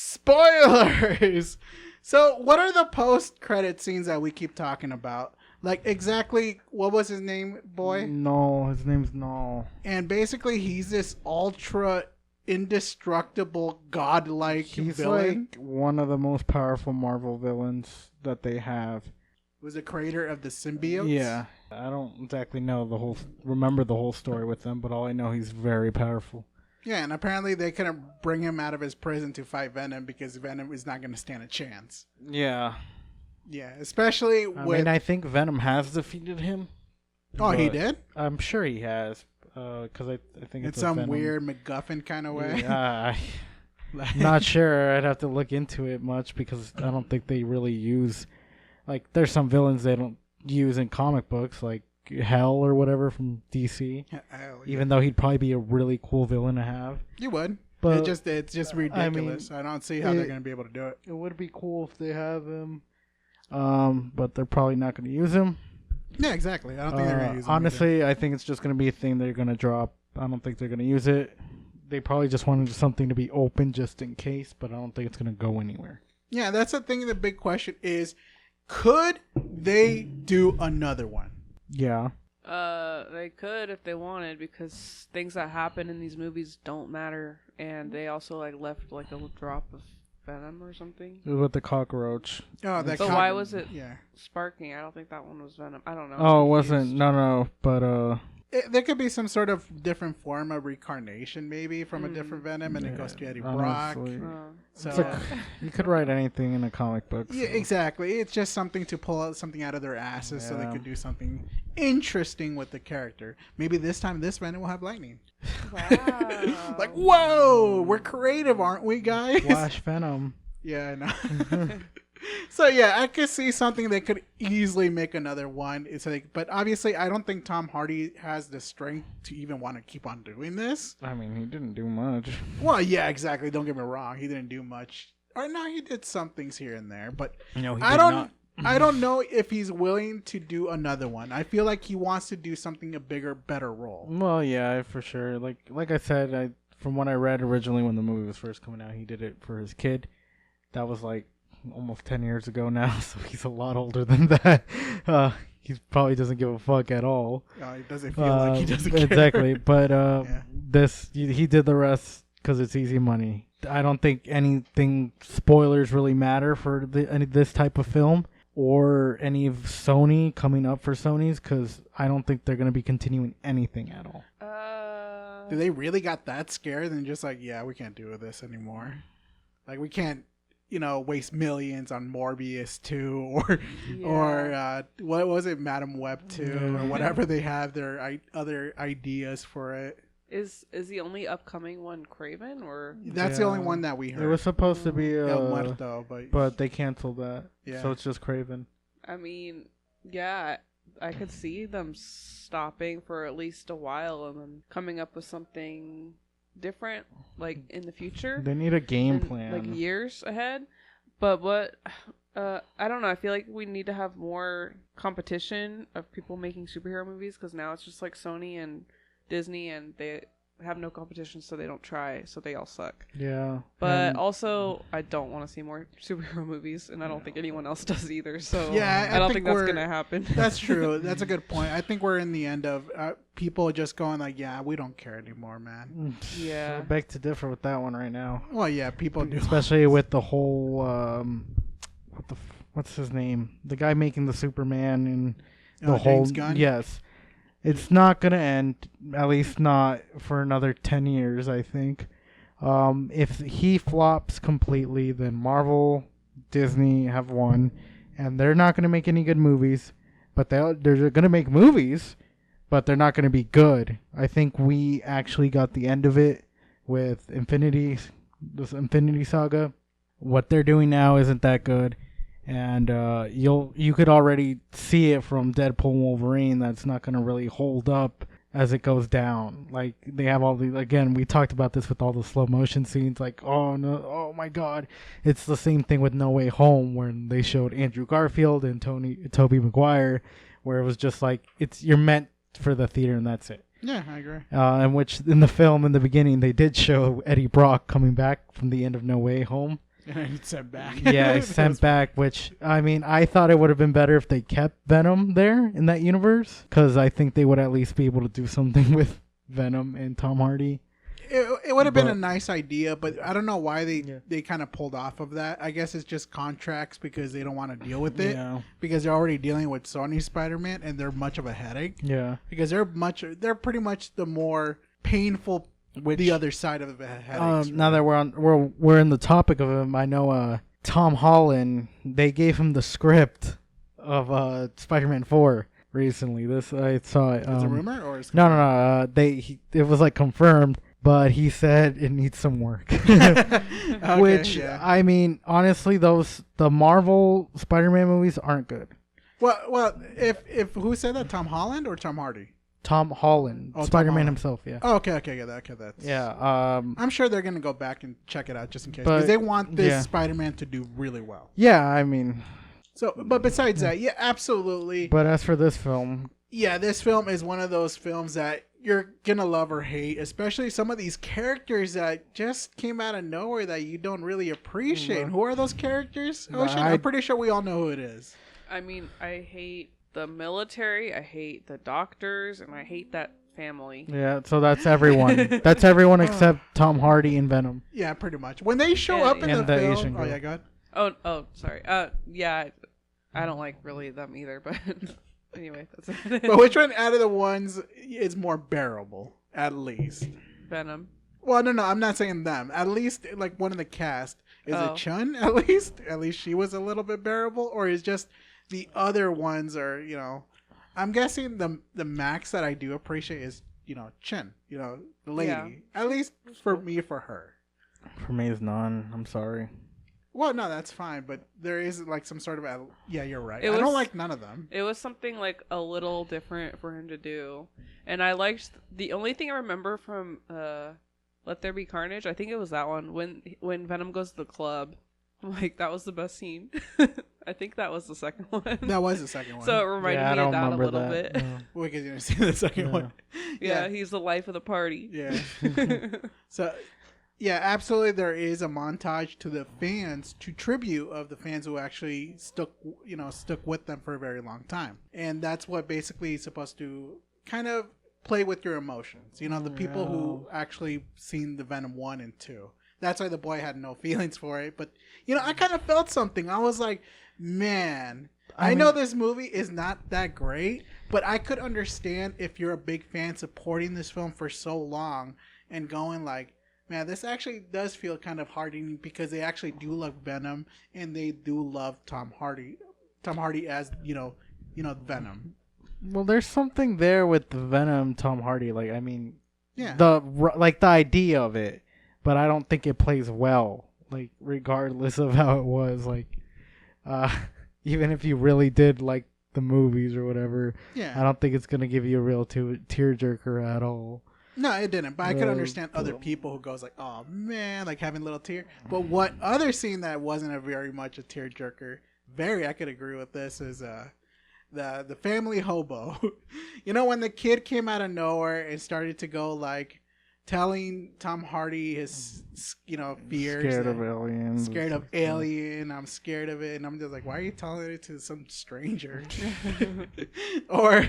Spoilers! So, what are the post-credit scenes that we keep talking about? Like, exactly, what was his name, boy? No, his name's No. And basically, he's this ultra indestructible, godlike He's villain. like one of the most powerful Marvel villains that they have. Was the creator of the symbiotes? Yeah. I don't exactly remember the whole story with them, but all I know, he's very powerful. Yeah, and apparently they couldn't bring him out of his prison to fight Venom because Venom is not going to stand a chance. Yeah. Yeah, especially with... I think Venom has defeated him. Oh, he did? I'm sure he has. Because I think it's some Venom. Weird MacGuffin kind of way. Yeah, not sure. I'd have to look into it much because I don't think they really use... Like, there's some villains they don't use in comic books, like Hell or whatever from DC. Even though he'd probably be a really cool villain to have. You would. But it's just ridiculous. I don't see how they're going to be able to do it. It would be cool if they have him. But they're probably not going to use him. Yeah, exactly. I don't think they're going to use him. Honestly, I think it's just going to be a thing they're going to drop. I don't think they're going to use it. They probably just wanted something to be open just in case, but I don't think it's going to go anywhere. Yeah, that's the thing. The big question is, could they do another one? Yeah. They could if they wanted, because things that happen in these movies don't matter, and they also left a drop of Venom or something. With the cockroach. Oh, that. But why was it? Yeah. Sparking. I don't think that one was Venom. I don't know. Oh, it wasn't. No. But there could be some sort of different form of reincarnation, maybe from a different Venom, and it goes to Eddie Brock. So you could write anything in a comic book. Yeah, exactly. It's just something to pull out something out of their asses so they could do something interesting with the character. Maybe this time this Venom will have lightning. Wow. Like, whoa, we're creative, aren't we, guys? Flash Venom. Yeah, I know. So yeah, I could see something they could easily make another one. But obviously, I don't think Tom Hardy has the strength to even want to keep on doing this. I mean, he didn't do much. Well, yeah, exactly. Don't get me wrong. He didn't do much. Or no, he did some things here and there. But No, I don't know if he's willing to do another one. I feel like he wants to do something a bigger, better role. Well, yeah, for sure. Like I said, from what I read originally when the movie was first coming out, he did it for his kid. That was almost 10 years ago now, so he's a lot older than that. He probably doesn't give a fuck at all. It doesn't feel like he doesn't care. Exactly, but he did the rest because it's easy money. I don't think anything spoilers really matter for this type of film or any of Sony coming up for Sony's, because I don't think they're going to be continuing anything at all. Do they really got that scared and just we can't do this anymore? We can't waste millions on Morbius 2 or what was it, Madam Web 2 or whatever they have their other ideas for it. Is the only upcoming one Craven, or that's the only one that we heard? It was supposed to be El Muerto, but they canceled that. Yeah. So it's just Craven. I mean, yeah, I could see them stopping for at least a while and then coming up with something different in the future. They need a game plan, years ahead. But what I don't know, I feel like we need to have more competition of people making superhero movies, because now it's just Sony and Disney, and they have no competition, so they don't try, so they all suck. Yeah. But also, I don't want to see more superhero movies, and I don't think anyone else does either. So yeah, I don't think that's gonna happen. That's true. That's a good point. I think we're in the end of people just going we don't care anymore, man. Yeah. I beg to differ with that one right now. Well, yeah, people do, especially with the whole what's his name? The guy making the Superman and the whole James Gunn? Yes. It's not going to end, at least not for another 10 years, I think. If he flops completely, then Marvel, Disney have won, and they're not going to make any good movies, but they're going to make movies, but they're not going to be good. I think we actually got the end of it with this Infinity Saga. What they're doing now isn't that good. And you could already see it from Deadpool and Wolverine. That's not going to really hold up as it goes down. They have all the, again, we talked about this with all the slow motion scenes. Oh no, oh my God. It's the same thing with No Way Home, when they showed Andrew Garfield and Tobey Maguire, where it was just you're meant for the theater and that's it. Yeah, I agree. In which in the film in the beginning they did show Eddie Brock coming back from the end of No Way Home. And he sent back. Yeah, he sent back, which, I mean, I thought it would have been better if they kept Venom there in that universe, because I think they would at least be able to do something with Venom and Tom Hardy. It would have been a nice idea, but I don't know why they kind of pulled off of that. I guess it's just contracts because they don't want to deal with it. Yeah. Because they're already dealing with Sony Spider-Man and they're much of a headache. Yeah. Because they're pretty much the more painful, the other side of the headaches. Now that we're in the topic of him, I know Tom Holland, they gave him the script of Spider-Man 4 recently. This I saw it. Is it a rumor or is it no. It was like confirmed. But he said it needs some work. Okay, which, I mean, honestly, the Marvel Spider-Man movies aren't good. Well, if who said that? Tom Holland or Tom Hardy? Tom Holland, Spider-Man himself. Yeah. Oh, okay, that's. Yeah. I'm sure they're gonna go back and check it out just in case because they want this Spider-Man to do really well. Yeah, I mean. So, but besides that, yeah, absolutely. But as for this film, this film is one of those films that you're gonna love or hate, especially some of these characters that just came out of nowhere that you don't really appreciate. Who are those characters? I'm pretty sure we all know who it is. I mean, I hate the military, I hate the doctors, and I hate that family. Yeah, so that's everyone. That's everyone except Tom Hardy and Venom. Yeah, pretty much. When they show up in the film, Asian girl. Oh yeah, go ahead. Oh, sorry. Yeah, I don't like really them either, but. Anyway, that's it. But which one out of the ones is more bearable? At least Venom. Well, no, I'm not saying them. At least like one of the cast is it Chun. At least she was a little bit bearable, or is just the other ones are I'm guessing the max that I do appreciate is Chun. The lady. Yeah. At least for me, for her. For me, it's none. I'm sorry. Well, no, that's fine, but there is like some sort of yeah, you're right. I don't like none of them. It was something like a little different for him to do, and I liked the only thing I remember from Let There Be Carnage. I think it was that one when Venom goes to the club. I'm like, that was the best scene. I think that was the second one. That was the second one. So it reminded me of that a little bit. Yeah. Well, because you didn't see the second one. Yeah, he's the life of the party. Yeah. So. Yeah, absolutely. There is a montage to the fans, to tribute of the fans who actually stuck with them for a very long time, and that's what basically is supposed to kind of play with your emotions. The people who actually seen the Venom 1 and 2. That's why the boy had no feelings for it. But I kind of felt something. I was like, man, I know this movie is not that great, but I could understand if you're a big fan supporting this film for so long and going like, man, this actually does feel kind of heartening because they actually do love Venom and they do love Tom Hardy. Tom Hardy as Venom. Well, there's something there with the Venom Tom Hardy. Like, I mean, yeah, the idea of it, but I don't think it plays well. Like, regardless of how it was, like, even if you really did like the movies or whatever, I don't think it's gonna give you a real tearjerker at all. No, it didn't. But I could understand other people who goes like, "Oh man," like having a little tear. But what other scene that wasn't very much a tearjerker, I could agree with this, is the family hobo. When the kid came out of nowhere and started to go like telling Tom Hardy his fears. Scared of aliens. Scared of alien. I'm scared of it, and I'm just like, why are you telling it to some stranger? Or.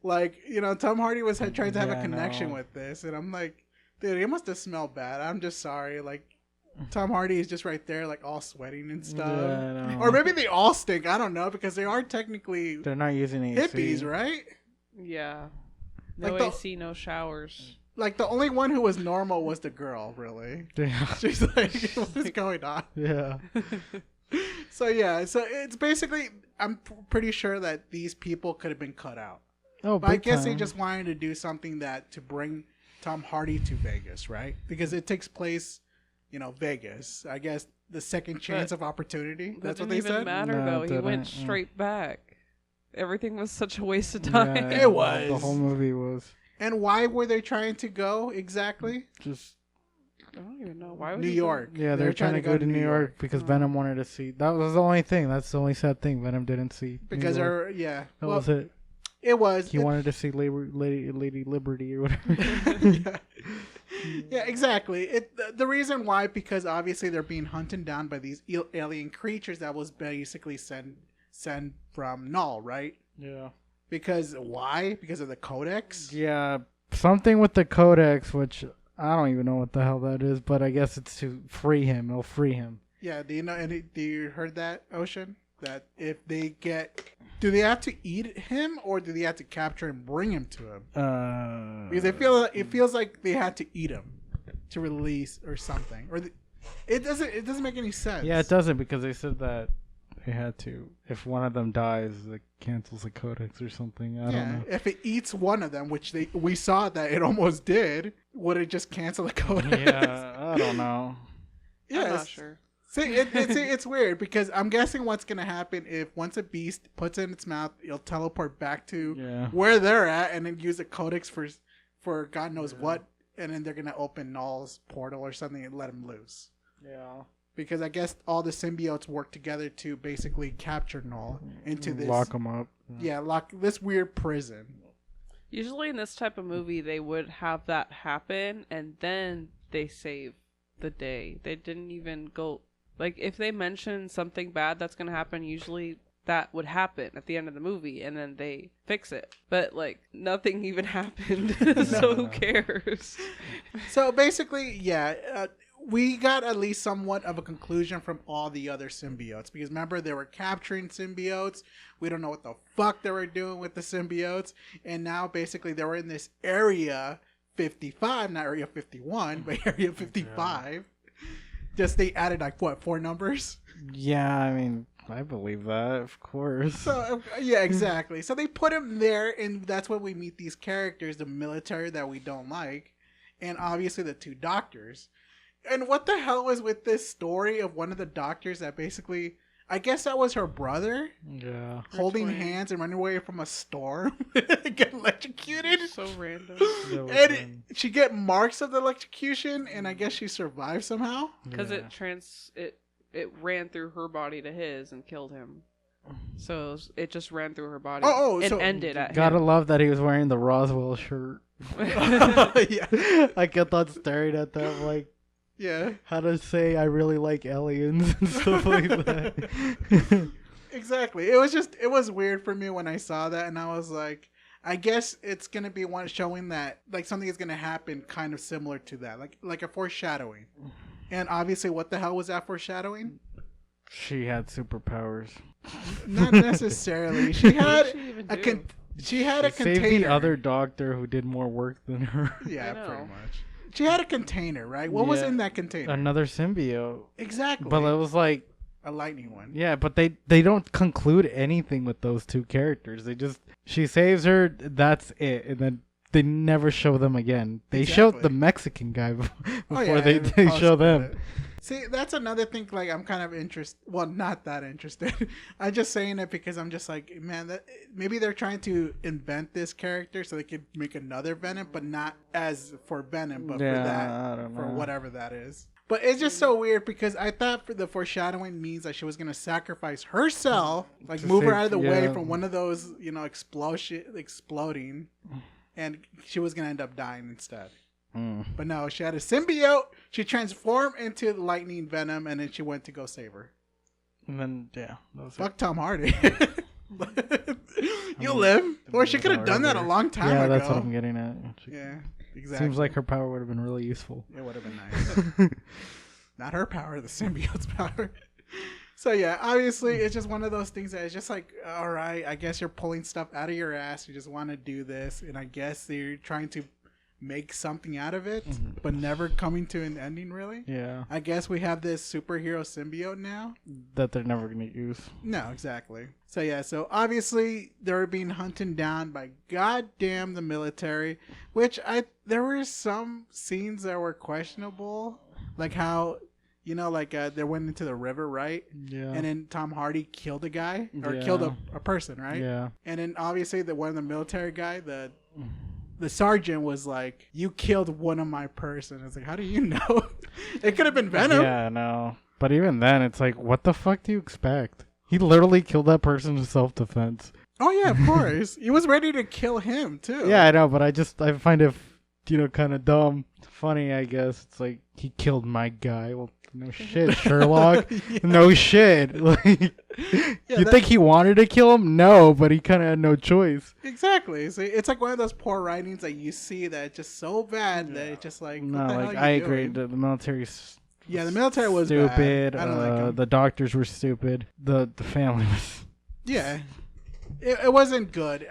Like, Tom Hardy was trying to have a connection with this. And I'm like, dude, it must have smelled bad. I'm just sorry. Like, Tom Hardy is just right there, like, all sweating and stuff. Yeah, or maybe they all stink. I don't know. Because they are technically... They're not using AC. Hippies, right? Yeah. No like AC, no showers. Like, the only one who was normal was the girl, really. Yeah. She's like, what's going on? Yeah. So it's basically, I'm pretty sure that these people could have been cut out. Oh, but I guess they just wanted to do something to bring Tom Hardy to Vegas, right? Because it takes place, Vegas. I guess the second chance of opportunity. That's what they said. That didn't even matter, though. He went straight back. Everything was such a waste of time. Yeah, it was. The whole movie was. And why were they trying to go exactly? Just... I don't even know. Why would New York. Yeah, they're trying to go to New York because Venom wanted to see. That was the only thing. That's the only sad thing. Venom didn't see. Because that was it. It was. He wanted to see Lady Liberty or whatever. Yeah, exactly. The reason why, because obviously they're being hunted down by these alien creatures that was basically sent from Null, right? Yeah. Because why? Because of the Codex? Yeah, something with the Codex, which I don't even know what the hell that is, but I guess it's to free him. It'll free him. Yeah, do you heard that, Ocean? That if they do they have to eat him or do they have to capture and bring him to him? Because it feels like they had to eat him to release or something, or it doesn't make any sense. Yeah, it doesn't, because they said that they had to. If one of them dies, it cancels the Codex or something. I don't know. If it eats one of them, which we saw that it almost did, would it just cancel the Codex? Yeah, I don't know. Yeah, I'm not sure. See, it's weird because I'm guessing what's gonna happen if once a beast puts it in its mouth, it'll teleport back to where they're at, and then use the Codex for God knows what, and then they're gonna open Null's portal or something and let him loose. Yeah. Because I guess all the symbiotes work together to basically capture Null into this, lock him up. Yeah, lock this weird prison. Usually in this type of movie, they would have that happen, and then they save the day. They didn't even go. Like, if they mention something bad that's going to happen, usually that would happen at the end of the movie, and then they fix it. But, like, nothing even happened, so who cares? So, basically, yeah, we got at least somewhat of a conclusion from all the other symbiotes. Because, remember, they were capturing symbiotes. We don't know what the fuck they were doing with the symbiotes. And now, basically, they were in this Area 55, not Area 51, but Area 55. Yeah. Just they added like what, 4 numbers? Yeah, I mean, I believe that, of course. So yeah, exactly. So they put him there, and that's when we meet these characters, the military that we don't like, and obviously the 2 doctors. And what the hell was with this story of one of the doctors that basically, I guess that was her brother. Yeah. Holding hands and running away from a storm. Get electrocuted. So random. And she get marks of the electrocution, and I guess she survived somehow. Because it ran through her body to his and killed him. So it just ran through her body. So ended at him. Gotta love that he was wearing the Roswell shirt. Yeah. I kept on staring at that, like, yeah, how to say I really like aliens and stuff like that. Exactly. It was weird for me when I saw that, and I was like, I guess it's gonna be one showing that like something is gonna happen kind of similar to that, like a foreshadowing. And obviously, what the hell was that foreshadowing? She had superpowers. Not necessarily. She had a container. Saved the other doctor who did more work than her. Yeah, pretty much. She had a container, right? What was in that container? Another symbiote. Exactly. But it was like a lightning one. Yeah, but they don't conclude anything with those 2 characters. She saves her, that's it, and then they never show them again. They showed the Mexican guy before they show them. See, that's another thing. Like, I'm kind of interested. Well, not that interested. I'm just saying it because I'm just like, man, that maybe they're trying to invent this character so they could make another Venom, but not as for Venom, but for that, for whatever that is. But it's just so weird because I thought for the foreshadowing means that she was gonna sacrifice herself, like move her out of the way from one of those, exploding, and she was gonna end up dying instead. But no, she had a symbiote. She transformed into lightning Venom, and then she went to go save her. And then, fuck Tom Hardy. You live. Or she could have done that a long time ago. Yeah, that's what I'm getting at. Yeah, exactly. Seems like her power would have been really useful. It would have been nice. Not her power, the symbiote's power. So yeah, obviously it's just one of those things that it's just like, all right, I guess you're pulling stuff out of your ass. You just want to do this, and I guess they're trying to make something out of it, but never coming to an ending, really. Yeah. I guess we have this superhero symbiote now that they're never going to use. No, exactly. So yeah, so obviously they're being hunted down by goddamn the military, which there were some scenes that were questionable, like how, they went into the river, right? Yeah. And then Tom Hardy killed a guy, or killed a person, right? Yeah. And then obviously one of the military guy, the sergeant was like, "You killed one of my person." It's like, how do you know? It could have been Venom. Yeah, no. But even then, it's like, what the fuck do you expect? He literally killed that person in self-defense. Oh yeah, of course. He was ready to kill him too. Yeah, I know, but I find it, kind of dumb. Funny, I guess. It's like, he killed my guy. Well, no shit, Sherlock. Yeah. No shit. Like, you think he wanted to kill him? No, but he kind of had no choice. Exactly. See, it's like one of those poor writings that you see that it's just so bad that it's just like, No, what the like, hell are I you agree. doing? The military's Yeah, the military was stupid. bad. I don't like them. The doctors were stupid. The family was. Yeah, it wasn't good.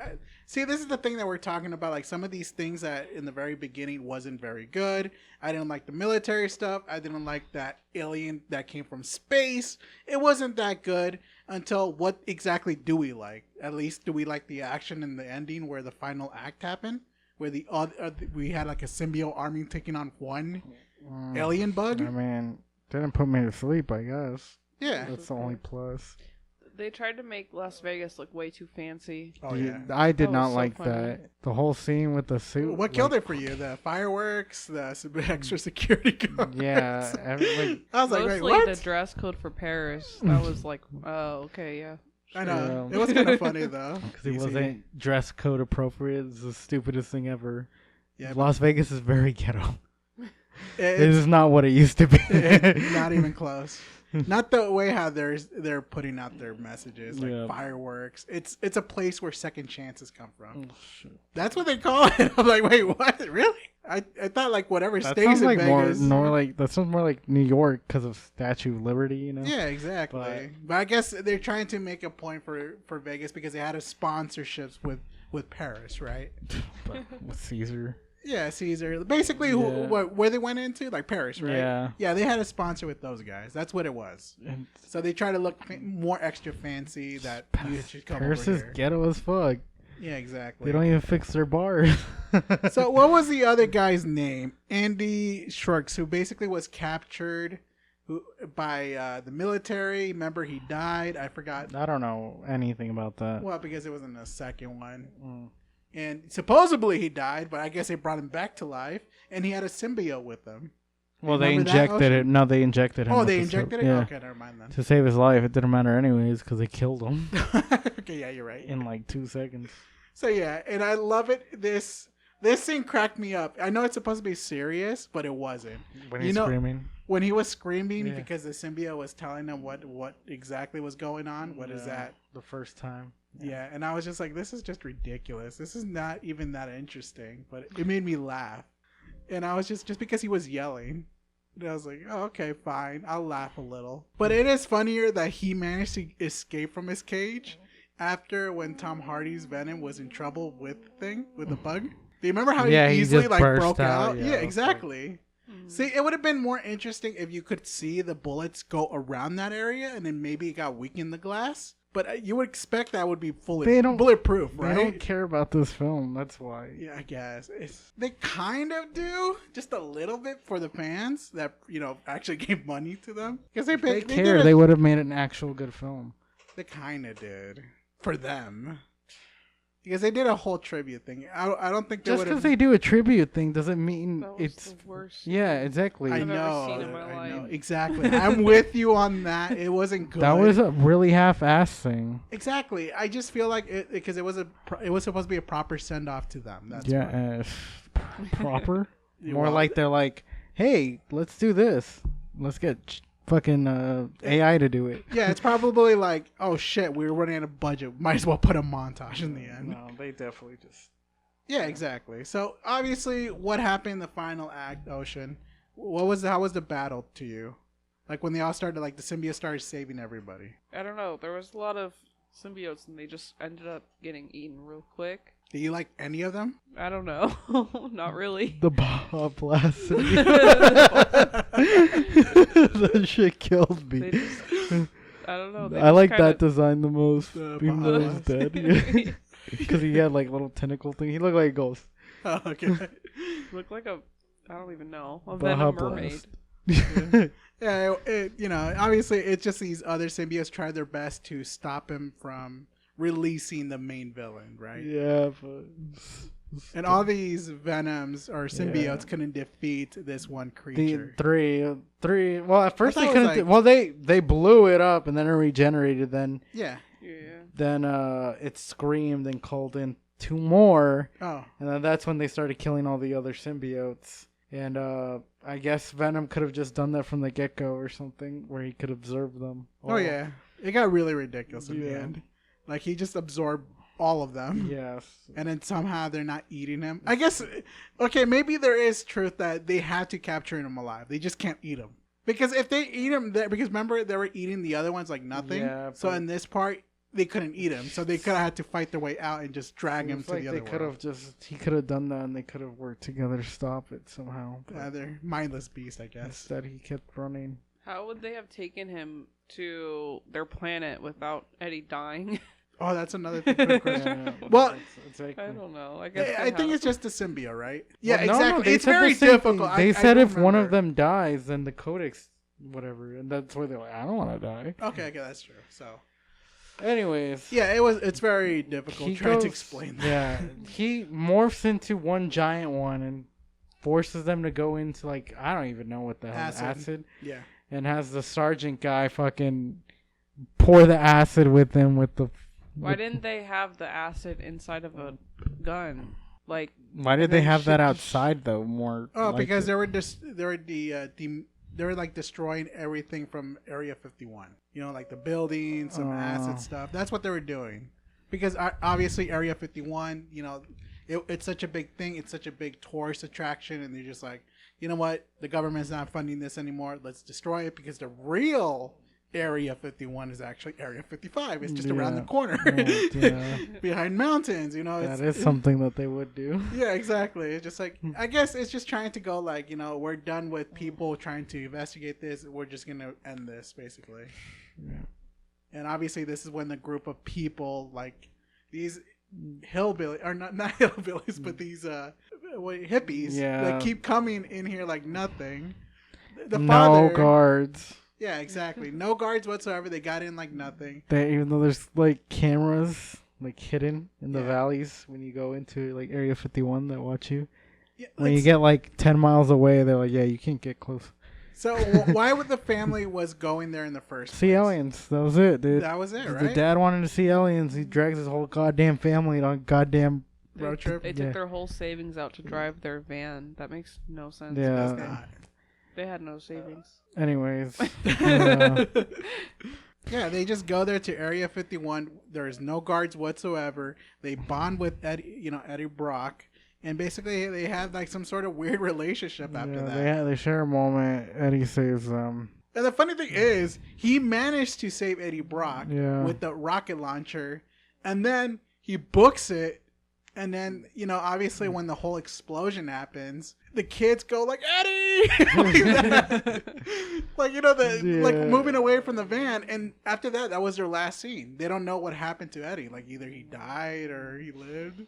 See, this is the thing that we're talking about. Like, some of these things that in the very beginning wasn't very good. I didn't like the military stuff. I didn't like that alien that came from space. It wasn't that good until what exactly do we like? At least, do we like the action and the ending where the final act happened? Where we had like a symbiote army taking on one alien bug? I mean, didn't put me to sleep, I guess. Yeah. That's the only plus. They tried to make Las Vegas look way too fancy. Oh, yeah. I did That not was so like funny. that. The whole scene with the suit. What killed it for you? The fireworks, the extra security guards. Yeah. I was like, Mostly wait, what? the dress code for Paris. That was like, oh, okay, yeah. I know. Sure. It was kind of funny, though. Because it You see? wasn't dress code appropriate. It's the stupidest thing ever. Yeah, Las Vegas is very ghetto. It it's is not what it used to be. not even close. Not the way how they're putting out their messages, like Yeah. fireworks. It's a place where second chances come from. Oh, shit. That's what they call it. I'm like, wait, what? Really? I thought like whatever That stays sounds in like Vegas. that sounds more like New York because of Statue of Liberty, you know? Yeah, exactly. But I guess they're trying to make a point for Vegas because they had a sponsorships with Paris, right? But with Caesar. Yeah, Caesar. Basically, where they went into, like Paris, right? Yeah. Yeah, they had a sponsor with those guys. That's what it was. And So they try to look more extra fancy that you should come Paris over is here. ghetto as fuck. Yeah, exactly. They don't even fix their bars. So what was the other guy's name? Andy Shrux, who basically was captured by the military. Remember, he died. I forgot. I don't know anything about that. Well, because it wasn't the second one. Mm. And supposedly he died, but I guess they brought him back to life, and he had a symbiote with him. Well, they Remember that, injected it. No, they injected him. Oh, with they the injected it? Yeah. Okay, never mind then. To save his life. It didn't matter anyways because they killed him Okay, yeah, you're right. in like 2 seconds. So yeah, and I love it. This scene cracked me up. I know it's supposed to be serious, but it wasn't. When You he's know- screaming. When he was screaming Yeah. because the symbiote was telling him what exactly was going on. What is that? The first time. Yeah, and I was just like, this is just ridiculous. This is not even that interesting, but it made me laugh. And I was just because he was yelling. And I was like, oh, okay, fine. I'll laugh a little. But it is funnier that he managed to escape from his cage after when Tom Hardy's Venom was in trouble with the bug. Do you remember how Yeah, he he easily just like burst broke out. out? Yeah, Yeah, it was exactly. See, it would have been more interesting if you could see the bullets go around that area and then maybe it got weak in the glass. But you would expect that would be bulletproof, right? They don't care about this film. That's why. Yeah, I guess. They kind of do, just a little bit for the fans that, actually gave money to them. Because If they care, they would have made an actual good film. They kind of did. For them. Because they did a whole tribute thing. I don't think they Just would because have... they do a tribute thing doesn't mean That was it's... the worst. Yeah, exactly. I I've ever know. seen in my I know. life. Exactly. I'm with you on that. It wasn't good. That was a really half-assed thing. Exactly. I just feel like because it was supposed to be a proper send off to them. That's Yeah, proper. Yeah, More well, like they're like, hey, let's do this. Let's get fucking AI to do it. yeah, it's probably like, oh shit, we were running out of budget. Might as well put a montage in the end. No, they definitely just... Yeah, exactly. So obviously, what happened in the final act, Ocean? How was the battle to you? Like when they all started, like the symbiote started saving everybody. I don't know. There was a lot of symbiotes, and they just ended up getting eaten real quick. Do you like any of them? I don't know. Not really. The Bob Blast. That shit killed They me. just, I don't know. They I just like kinda, that design the most, even though he's Bob dead. Because he had like little tentacle thing. He looked like a ghost. Oh, okay. Looked like a, I don't even know, a Baja venom mermaid. Blast. Yeah, obviously, it's just these other symbiotes tried their best to stop him from releasing the main villain, right? Yeah, but... And all these venoms or symbiotes Yeah. couldn't defeat this one The creature. three. Well, at first thought they it couldn't. was like- Well, they blew it up and then it regenerated. Then Yeah. Yeah. Then it screamed and called in 2 more. Oh. And then that's when they started killing all the other symbiotes. And I guess Venom could have just done that from the get-go or something, where he could observe them all. Oh, yeah. It got really ridiculous in the Yeah. end. Like, he just absorbed all of them. Yes. And then somehow they're not eating him. I guess, okay, maybe there is truth that they have to capture him alive. They just can't eat him. Because if they eat him, because remember, they were eating the other ones like nothing. Yeah, so in this part, they couldn't eat him. So they could have had to fight their way out and just drag him to the other world. He could have done that, and they could have worked together to stop it somehow. Yeah, they're mindless beasts, I guess. Instead, he kept running. How would they have taken him to their planet without Eddie dying? Oh, that's another good question. Yeah, Well, exactly. I don't know. I guess I think it's just a symbiote, right? Yeah, Well, no, exactly. they It's said the very same thing. difficult. They I said don't if one of remember. them dies, then the Codex, whatever, and that's why they're like, I don't want to die. Okay, that's true. So, Anyways, yeah, it's very difficult trying to explain that. Yeah, he morphs into one giant one and forces them to go into, like, I don't even know what the hell, acid. Yeah. And has the sergeant guy fucking pour the acid with them with the... Why didn't they have the acid inside of a gun? Like, Why did they have that outside, though, more... Oh, like because it? they were like destroying everything from Area 51. You know, like the buildings, some acid stuff. That's what they were doing. Because obviously Area 51, you know, it's such a big thing. It's such a big tourist attraction. And they're just like, you know what? The government's not funding this anymore. Let's destroy it, because the real Area 51 is actually Area 55. It's just around the corner. Behind mountains, you know. That is something that they would do. Yeah, exactly. It's just like, I guess it's just trying to go like, you know, we're done with people trying to investigate this. We're just going to end this, basically. Yeah. And obviously this is when the group of people, like these hillbillies, or not hillbillies, but these hippies that keep coming in here like nothing. No guards. Yeah, exactly. No guards whatsoever. They got in like nothing. Even though there's like cameras like hidden in the valleys when you go into like Area 51 that watch you. Yeah, when you get like 10 miles away, they're like, yeah, you can't get close. So why would the family was going there in the first place? See aliens. That was it, dude. That was it, right? The dad wanted to see aliens. He drags his whole goddamn family on a goddamn road trip. They took their whole savings out to drive their van. That makes no sense. Yeah. They had no savings. Anyways. Yeah, they just go there to Area 51. There is no guards whatsoever. They bond with Eddie Brock. And basically, they have like some sort of weird relationship after that. They share a moment. Eddie saves them. And the funny thing is, he managed to save Eddie Brock with the rocket launcher. And then he books it. And then, you know, obviously when the whole explosion happens, the kids go like, Eddie! Like, you know, like moving away from the van. And after that, that was their last scene. They don't know what happened to Eddie. Like, either he died or he lived.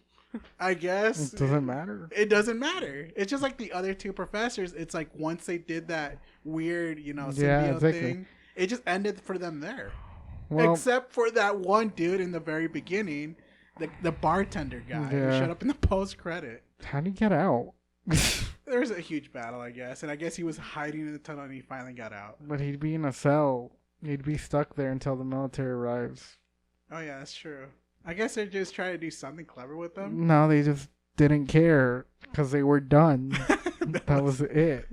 I guess. It doesn't matter. It doesn't matter. It's just like the other two professors. It's like once they did that weird, you know, symbiote thing, it just ended for them there. Well, except for that one dude in the very beginning, the bartender guy who showed up in the post-credit. How'd he get out? There was a huge battle, I guess. And I guess he was hiding in the tunnel and he finally got out. But he'd be in a cell. He'd be stuck there until the military arrives. Oh, yeah, that's true. I guess they're just trying to do something clever with them. No, they just didn't care because they were done. that was it.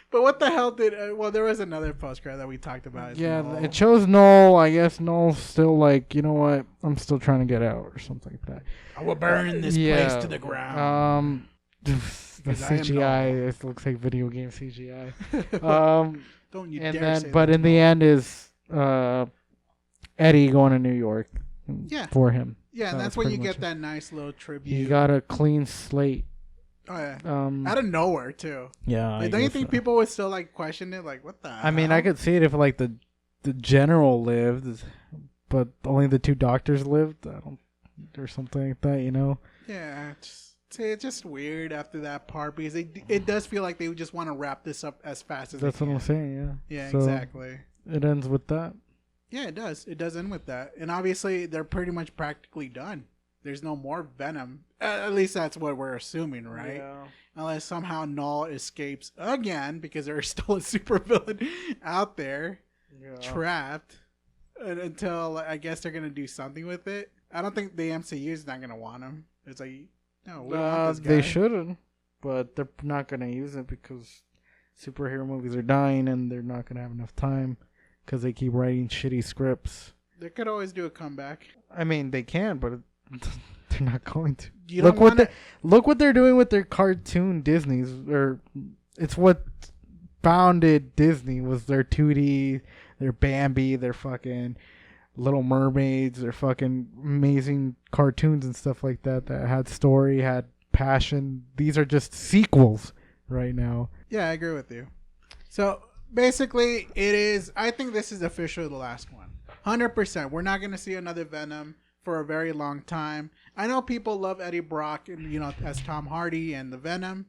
But what the hell did... well, there was another postcard that we talked about. It shows Noel. I guess Noel's still like, you know what? I'm still trying to get out or something like that. I will burn this place to the ground. The CGI, it looks like video game CGI. Don't you and dare then, say but that. in the end is Eddie going to New York for him. Yeah, and that's when you get that nice little tribute. He got a clean slate. Oh, yeah. Out of nowhere, too. Yeah. Like, don't you think people would still, like, question it? Like, what the hell? I mean, I could see it if, like, the general lived, but only the 2 doctors lived. Or something like that, you know? Yeah, it's just weird after that part, because it does feel like they just want to wrap this up as fast as That's they can. what I'm saying, yeah. Yeah, so exactly. It ends with that. Yeah, it does. It does end with that. And obviously, they're pretty much practically done. There's no more Venom. At least that's what we're assuming, right? Yeah. Unless somehow Null escapes again, because there's still a supervillain out there, trapped. until I guess they're gonna do something with it. I don't think the MCU is not gonna want him. It's like, no, we don't want this guy. They shouldn't, but they're not gonna use it because superhero movies are dying and they're not gonna have enough time because they keep writing shitty scripts. They could always do a comeback. I mean, they can, but they're not going to. You Look don't look what they're doing with their cartoon Disney's. Or it's what founded Disney was their 2D, their Bambi, their fucking Little Mermaids, their fucking amazing cartoons and stuff like that that had story, had passion. These are just sequels right now. Yeah, I agree with you. So basically, it is. I think this is officially the last one. 100%. We're not going to see another Venom for a very long time. I know people love Eddie Brock and as Tom Hardy and the Venom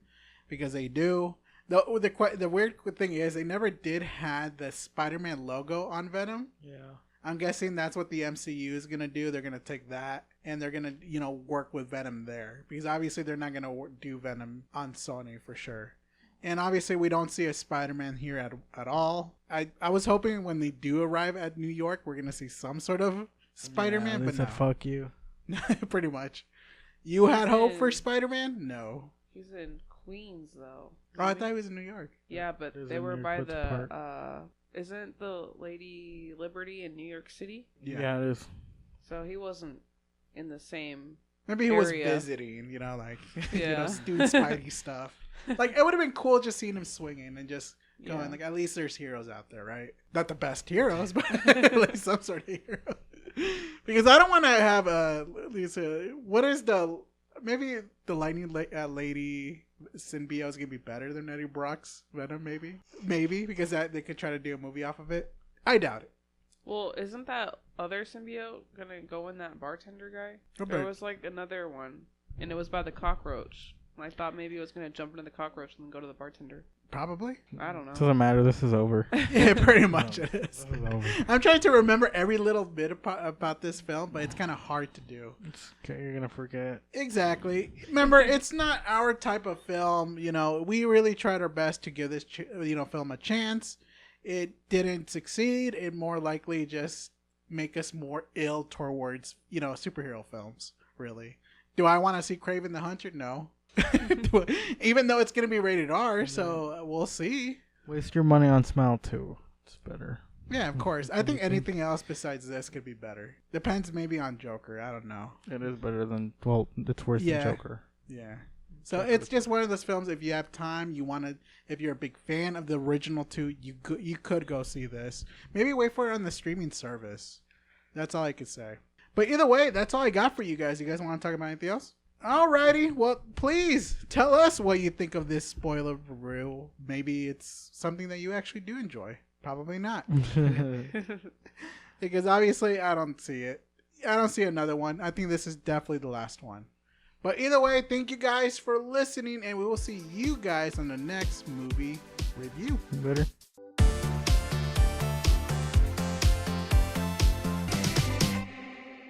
because they do. The weird thing is they never did have the Spider-Man logo on Venom. Yeah. I'm guessing that's what the MCU is going to do. They're going to take that and they're going to, work with Venom there because obviously they're not going to do Venom on Sony for sure. And obviously we don't see a Spider-Man here at all. I was hoping when they do arrive at New York, we're going to see some sort of Spider-Man, but but no. Fuck you. Pretty much. You had hope for Spider-Man? No. He's in Queens, though. Oh, I thought he was in New York. Yeah, but they were by the... isn't the Lady Liberty in New York City? Yeah, it is. So he wasn't in the same Maybe he area. was visiting, student Spidey stuff. Like, it would have been cool just seeing him swinging and just going, like, at least there's heroes out there, right? Not the best heroes, but at least some sort of hero. Because I don't want to have what is maybe the Lightning Lady symbiote is going to be better than Eddie Brock's Venom, maybe? Maybe, because they could try to do a movie off of it. I doubt it. Well, isn't that other symbiote going to go in that bartender guy? Okay. There was, like, another one, and it was by the cockroach. I thought maybe it was going to jump into the cockroach and then go to the bartender. Probably. I don't know. Doesn't matter. This is over. Yeah, pretty much it is. This is over. I'm trying to remember every little bit about this film, but it's kind of hard to do. Okay, you're going to forget. Exactly. Remember, it's not our type of film. We really tried our best to give this film a chance. It didn't succeed. It more likely just make us more ill towards, superhero films, really. Do I want to see Kraven the Hunter? No. Even though it's going to be rated R, so we'll see. Waste your money on Smile 2. It's better. Yeah, of course. I think anything else besides this could be better. Depends maybe on Joker. I don't know. It is better than, it's worse than Joker. Yeah. So it's just one of those films, if you have time, if you're a big fan of the original two, you could go see this. Maybe wait for it on the streaming service. That's all I could say. But either way, that's all I got for you guys. You guys want to talk about anything else? Alrighty, well, please tell us what you think of this spoiler reel. Maybe it's something that you actually do enjoy. Probably not. Because obviously, I don't see it. I don't see another one. I think this is definitely the last one. But either way, thank you guys for listening, and we will see you guys on the next movie review. Later.